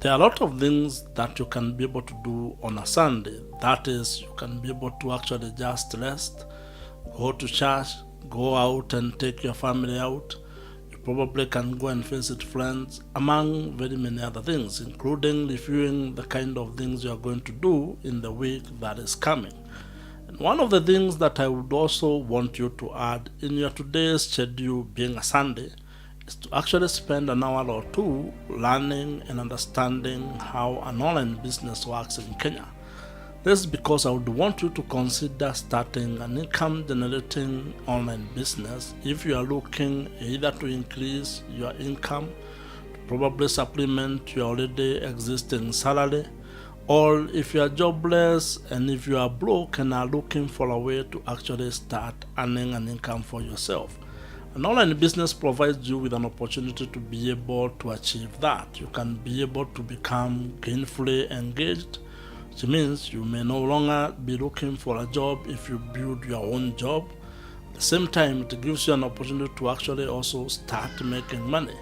There are a lot of things that you can be able to do on a Sunday. That is, you can be able to actually just rest, go to church, go out and take your family out. You probably can go and visit friends, among very many other things, including reviewing the kind of things you are going to do in the week that is coming. And one of the things that I would also want you to add in your today's schedule, being a Sunday, is to actually spend an hour or two learning and understanding how an online business works in Kenya. This is because I would want you to consider starting an income generating online business if you are looking either to increase your income, to probably supplement your already existing salary, or if you are jobless and if you are broke and are looking for a way to actually start earning an income for yourself. An online business provides you with an opportunity to be able to achieve that. You can be able to become gainfully engaged, which means you may no longer be looking for a job if you build your own job. At the same time, it gives you an opportunity to actually also start making money.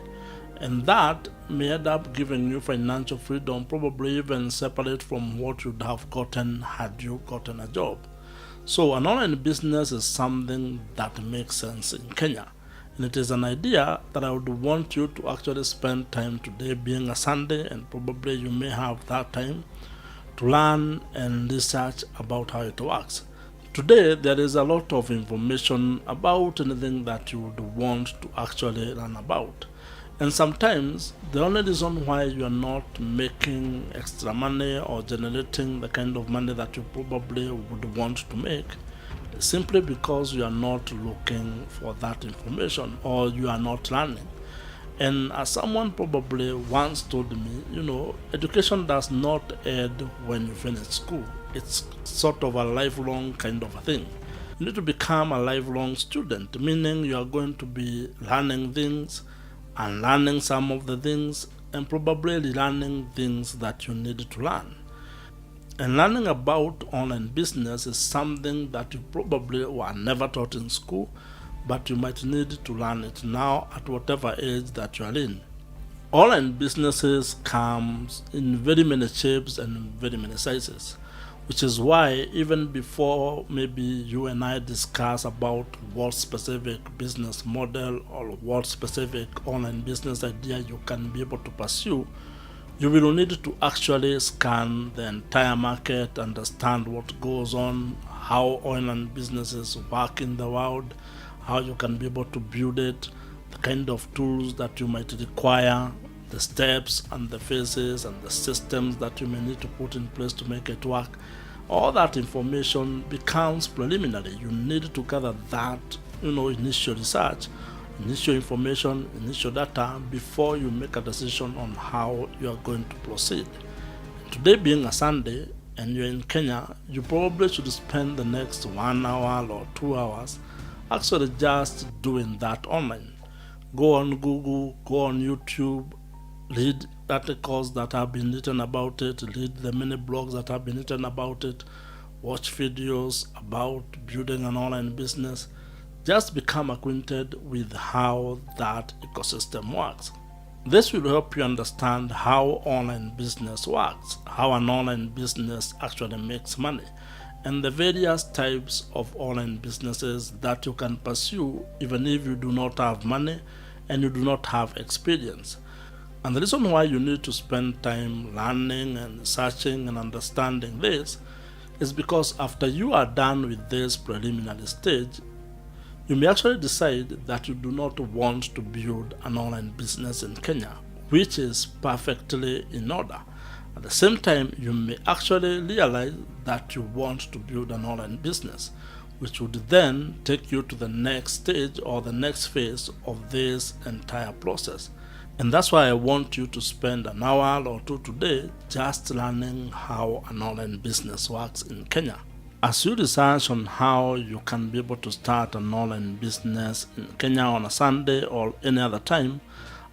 And that may end up giving you financial freedom, probably even separate from what you'd have gotten had you gotten a job. So an online business is something that makes sense in Kenya. And it is an idea that I would want you to actually spend time today, being a Sunday, and probably you may have that time to learn and research about how it works. Today, there is a lot of information about anything that you would want to actually learn about. And sometimes, the only reason why you are not making extra money or generating the kind of money that you probably would want to make is simply because you are not looking for that information or you are not learning. And as someone probably once told me, education does not end when you finish school. It's sort of a lifelong kind of a thing. You need to become a lifelong student, meaning you are going to be learning things and learning some of the things and probably learning things that you need to learn. And learning about online business is something that you probably were never taught in school, but you might need to learn it now at whatever age that you are in. Online businesses comes in very many shapes and very many sizes, which is why even before maybe you and I discuss about what specific business model or what specific online business idea you can be able to pursue, you will need to actually scan the entire market, understand what goes on, how online businesses work in the world, how you can be able to build it, the kind of tools that you might require, the steps and the phases and the systems that you may need to put in place to make it work. All that information becomes preliminary. You need to gather that, initial research, initial information, initial data before you make a decision on how you are going to proceed. Today being a Sunday and you're in Kenya, you probably should spend the next 1 hour or 2 hours actually just doing that online. Go on Google, go on YouTube, read articles that have been written about it, read the many blogs that have been written about it, watch videos about building an online business. Just become acquainted with how that ecosystem works. This will help you understand how online business works, how an online business actually makes money, and the various types of online businesses that you can pursue even if you do not have money and you do not have experience. And the reason why you need to spend time learning and searching and understanding this is because after you are done with this preliminary stage, you may actually decide that you do not want to build an online business in Kenya, which is perfectly in order. At the same time, you may actually realize that you want to build an online business, which would then take you to the next stage or the next phase of this entire process. And that's why I want you to spend an hour or two today just learning how an online business works in Kenya. As you research on how you can be able to start an online business in Kenya on a Sunday or any other time,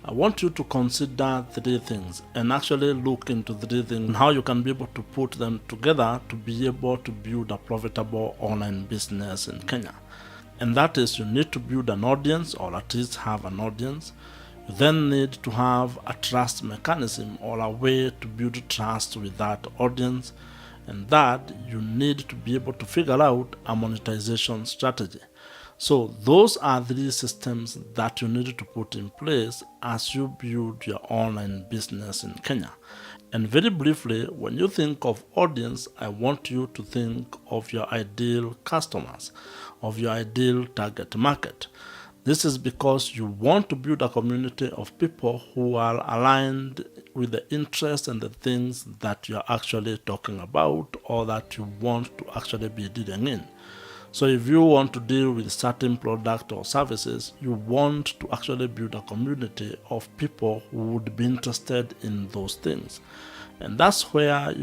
I want you to consider 3 things and actually look into 3 things and how you can be able to put them together to be able to build a profitable online business in Kenya. And that is, you need to build an audience, or at least have an audience. You then need to have a trust mechanism or a way to build trust with that audience, and that you need to be able to figure out a monetization strategy. So those are 3 systems that you need to put in place as you build your online business in Kenya. And very briefly, when you think of audience, I want you to think of your ideal customers, of your ideal target market. This is because you want to build a community of people who are aligned with the interests and the things that you're actually talking about or that you want to actually be dealing in. So if you want to deal with certain product or services, you want to actually build a community of people who would be interested in those things. And that's where,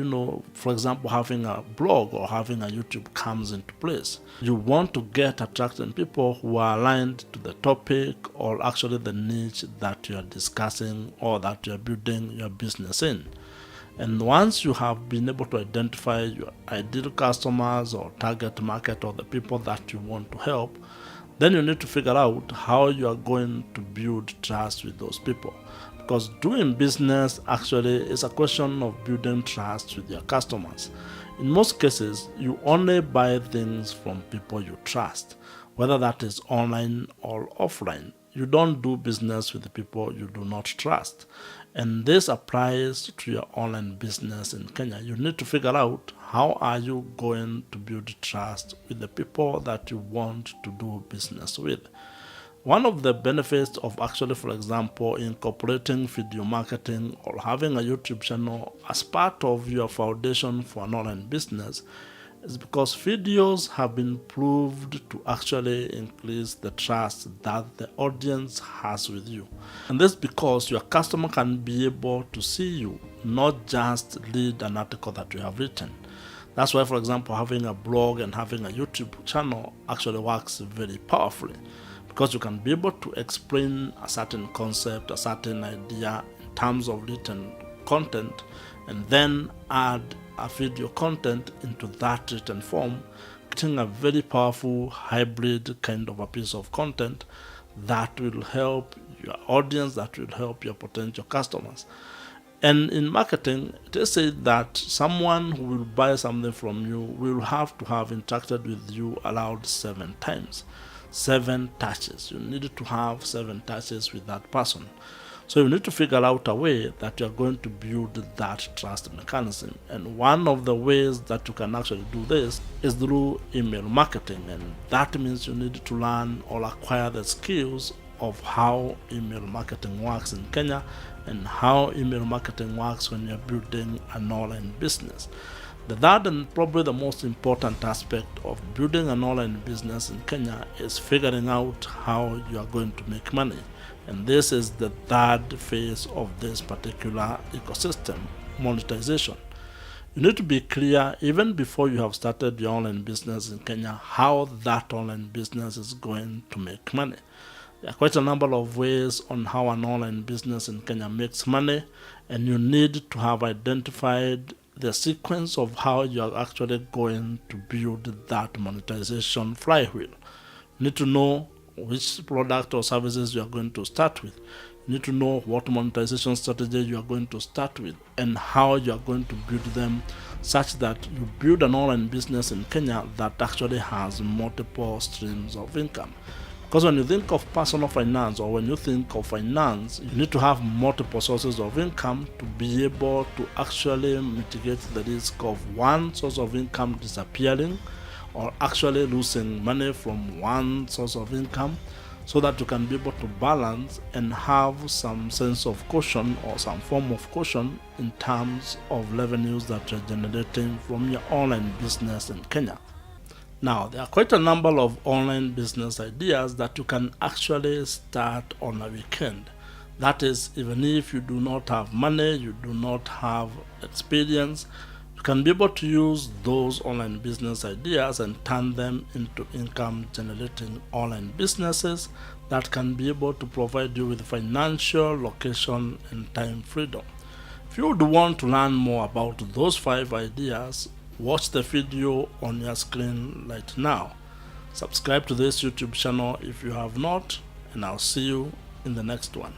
for example, having a blog or having a YouTube comes into place. You want to get attracting people who are aligned to the topic or actually the niche that you are discussing or that you are building your business in. And once you have been able to identify your ideal customers or target market or the people that you want to help, then you need to figure out how you are going to build trust with those people. Because doing business actually is a question of building trust with your customers. In most cases, you only buy things from people you trust, whether that is online or offline. You don't do business with the people you do not trust. And this applies to your online business in Kenya. You need to figure out how are you going to build trust with the people that you want to do business with. One of the benefits of actually, for example, incorporating video marketing or having a YouTube channel as part of your foundation for an online business is because videos have been proved to actually increase the trust that the audience has with you. And this because your customer can be able to see you, not just read an article that you have written. That's why, for example, having a blog and having a YouTube channel actually works very powerfully, because you can be able to explain a certain concept, a certain idea in terms of written content, and then add a video content into that written form, creating a very powerful hybrid kind of a piece of content that will help your audience, that will help your potential customers. And in marketing, it is said that someone who will buy something from you will have to have interacted with you around 7 times. 7 touches. You need to have 7 touches with that person. So you need to figure out a way that you're going to build that trust mechanism. And one of the ways that you can actually do this is through email marketing. And that means you need to learn or acquire the skills of how email marketing works in Kenya and how email marketing works when you're building an online business. The third and probably the most important aspect of building an online business in Kenya is figuring out how you are going to make money. And this is the third phase of this particular ecosystem, monetization. You need to be clear even before you have started your online business in Kenya how that online business is going to make money. There are quite a number of ways on how an online business in Kenya makes money, and you need to have identified the sequence of how you are actually going to build that monetization flywheel. You need to know which product or services you are going to start with. You need to know what monetization strategy you are going to start with and how you are going to build them such that you build an online business in Kenya that actually has multiple streams of income. Because when you think of personal finance or when you think of finance, you need to have multiple sources of income to be able to actually mitigate the risk of one source of income disappearing or actually losing money from one source of income, so that you can be able to balance and have some sense of caution or some form of caution in terms of revenues that you're generating from your online business in Kenya. Now, there are quite a number of online business ideas that you can actually start on a weekend. That is, even if you do not have money, you do not have experience, you can be able to use those online business ideas and turn them into income generating online businesses that can be able to provide you with financial, location, and time freedom. If you would want to learn more about those 5 ideas, watch the video on your screen right now. Subscribe to this YouTube channel if you have not, and I'll see you in the next one.